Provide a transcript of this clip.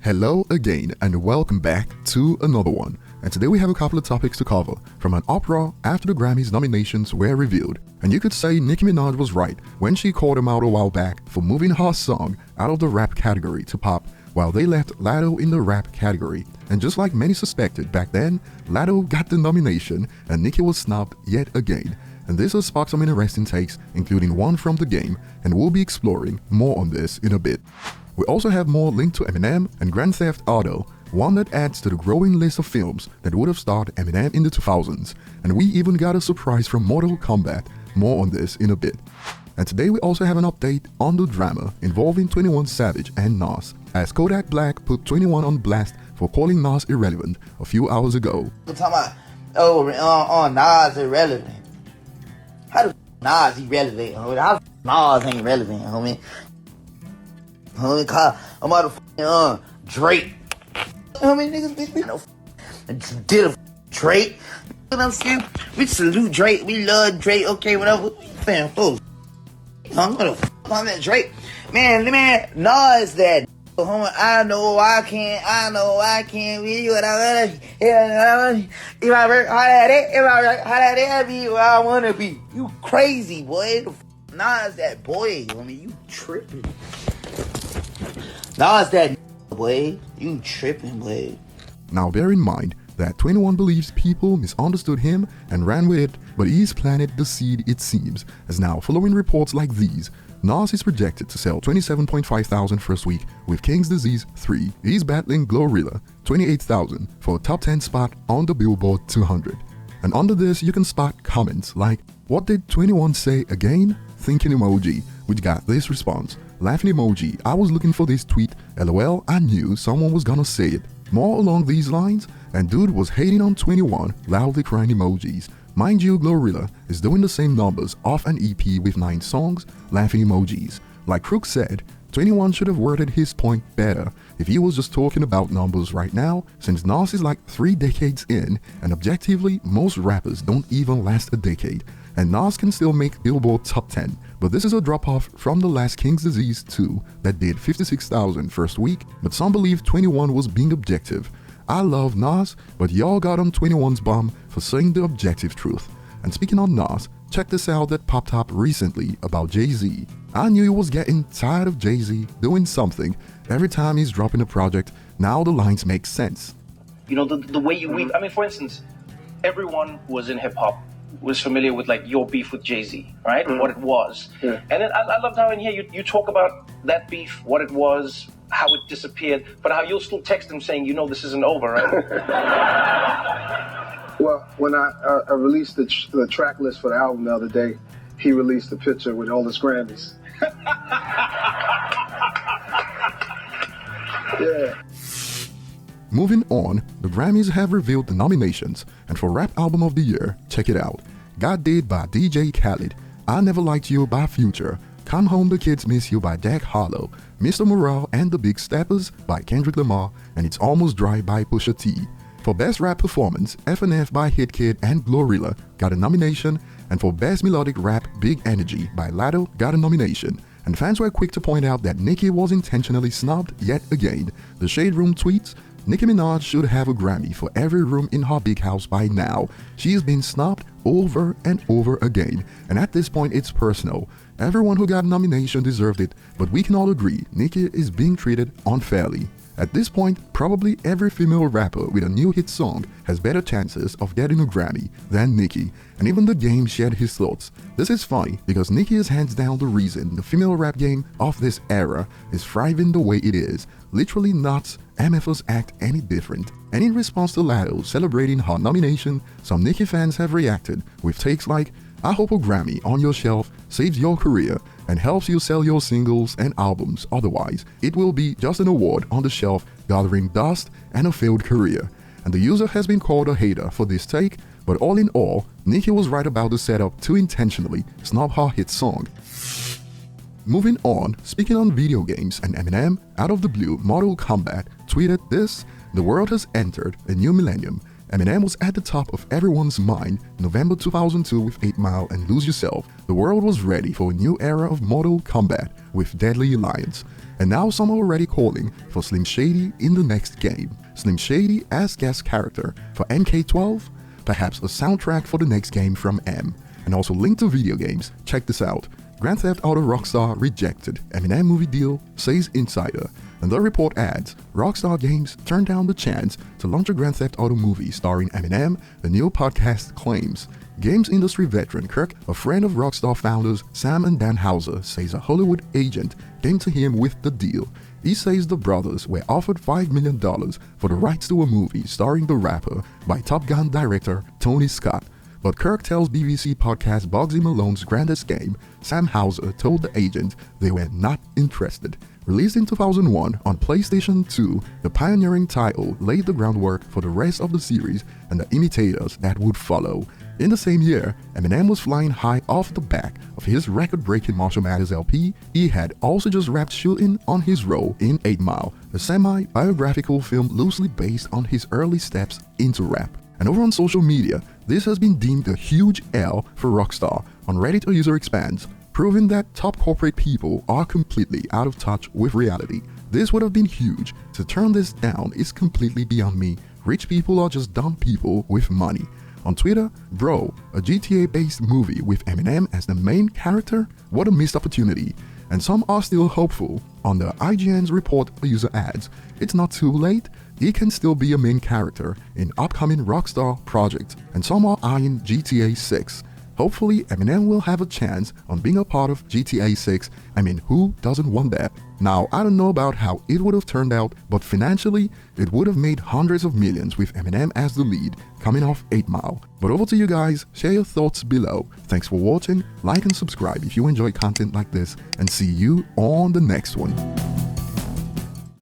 Hello again and welcome back to another one. And today we have a couple of topics to cover from an uproar after the Grammys nominations were revealed. And you could say Nicki Minaj was right when she called him out a while back for moving her song out of the rap category to pop, while they left Latto in the rap category. And just like many suspected back then, Latto got the nomination and Nicki was snubbed yet again. And this has sparked some interesting takes, including one from the game, and we'll be exploring more on this in a bit. We also have more linked to Eminem and Grand Theft Auto, one that adds to the growing list of films that would have starred Eminem in the 2000s. And we even got a surprise from Mortal Kombat, more on this in a bit. And today we also have an update on the drama involving 21 Savage and Nas, as Kodak Black put 21 on blast for calling Nas irrelevant a few hours ago. We're talking about, Nas irrelevant. How the Nas irrelevant, homie? How Nas ain't relevant, homie? Homie, call a motherfucking Drake. Homie, niggas, we no did a Drake. You know what I'm saying? We salute Drake. We love Drake. Okay, whatever. Fan fools. I'm gonna on that Drake. Man, Nas that. Homie, I know I can't be what I wanna. If I work hard at it, I'll be where I wanna be. You crazy, boy. Nas that boy. Homie, you tripping. Nas that boy. You tripping, boy. Now bear in mind that 21 believes people misunderstood him and ran with it, but he's planted the seed it seems, as now following reports like these, Nas is projected to sell 27.5 thousand first week with King's Disease 3. He's battling Glorilla 28,000 for a top 10 spot on the Billboard 200. And under this you can spot comments like, "What did 21 say again?" Thinking emoji, which got this response. Laughing emoji, "I was looking for this tweet, LOL, I knew someone was gonna say it." More along these lines, and dude was hating on 21, loudly crying emojis. Mind you, Glorilla is doing the same numbers off an EP with 9 songs, laughing emojis. Like Crook said, 21 should have worded his point better if he was just talking about numbers right now, since Nas is like 3 decades in, and objectively, most rappers don't even last a decade. And Nas can still make Billboard top 10, but this is a drop-off from the last King's Disease 2 that did 56,000 first week, but some believe 21 was being objective. I love Nas, but y'all got on 21's bum for saying the objective truth. And speaking on Nas, check this out that popped up recently about Jay-Z. I knew he was getting tired of Jay-Z doing something every time he's dropping a project. Now the lines make sense. You know, the way you read, I mean, for instance, everyone who was in hip-hop was familiar with like your beef with Jay-Z, right? Mm-hmm. What it was. Yeah. And then I loved how in here you talk about that beef, what it was, how it disappeared, but how you'll still text him saying, you know, this isn't over, right? Well, when I released the track list for the album the other day, he released a picture with all his Grammys. Yeah. Moving on, the Grammys have revealed the nominations, and for Rap Album of the Year, check it out. God Did by DJ Khaled, I Never Liked You by Future, Come Home The Kids Miss You by Jack Harlow, Mr. Morale and the Big Steppers by Kendrick Lamar, and It's Almost Dry by Pusha T. For Best Rap Performance, FNF by Hitkid and Glorilla got a nomination, and for Best Melodic Rap, Big Energy by Latto got a nomination. And fans were quick to point out that Nicki was intentionally snubbed yet again. The Shade Room tweets, Nicki Minaj should have a Grammy for every room in her big house by now. She's been snubbed over and over again, and at this point it's personal. Everyone who got a nomination deserved it, but we can all agree Nicki is being treated unfairly. At this point, probably every female rapper with a new hit song has better chances of getting a Grammy than Nicki, and even the game shared his thoughts. This is funny because Nicki is hands down the reason the female rap game of this era is thriving the way it is. Literally nuts, MFers act any different. And in response to Latto celebrating her nomination, some Nicki fans have reacted with takes like, I hope a Grammy on your shelf saves your career and helps you sell your singles and albums. Otherwise, it will be just an award on the shelf gathering dust and a failed career. And the user has been called a hater for this take, but all in all, Nicki was right about the setup to intentionally snub her hit song. Moving on, speaking on video games and Eminem, out of the blue, Mortal Kombat tweeted this, the world has entered a new millennium, Eminem was at the top of everyone's mind November 2002 with 8 Mile and Lose Yourself. The world was ready for a new era of Mortal Kombat with Deadly Alliance. And now some are already calling for Slim Shady in the next game. Slim Shady as guest character for MK12? Perhaps a soundtrack for the next game from M. And also linked to video games, check this out. Grand Theft Auto Rockstar rejected Eminem movie deal, says Insider. And the report adds, Rockstar Games turned down the chance to launch a Grand Theft Auto movie starring Eminem, the new podcast claims. Games industry veteran Kirk, a friend of Rockstar founders Sam and Dan Houser, says a Hollywood agent came to him with the deal. He says the brothers were offered $5 million for the rights to a movie starring the rapper by Top Gun director Tony Scott. But Kirk tells BBC podcast Bugsy Malone's Grandest Game, Sam Houser told the agent they were not interested. Released in 2001 on PlayStation 2, the pioneering title laid the groundwork for the rest of the series and the imitators that would follow. In the same year, Eminem was flying high off the back of his record-breaking Marshall Mathers LP. He had also just wrapped shooting on his role in 8 Mile, a semi-biographical film loosely based on his early steps into rap. And over on social media, this has been deemed a huge L for Rockstar. On Reddit, a user expands, proving that top corporate people are completely out of touch with reality. This would have been huge. To turn this down is completely beyond me. Rich people are just dumb people with money. On Twitter, bro, a GTA-based movie with Eminem as the main character? What a missed opportunity. And some are still hopeful. On the IGN's report, the user adds, it's not too late. He can still be a main character in upcoming Rockstar projects. And some are eyeing GTA 6. Hopefully, Eminem will have a chance on being a part of GTA 6. I mean, who doesn't want that? Now, I don't know about how it would have turned out, but financially, it would have made hundreds of millions with Eminem as the lead, coming off 8 Mile. But over to you guys, share your thoughts below. Thanks for watching, like and subscribe if you enjoy content like this, and see you on the next one.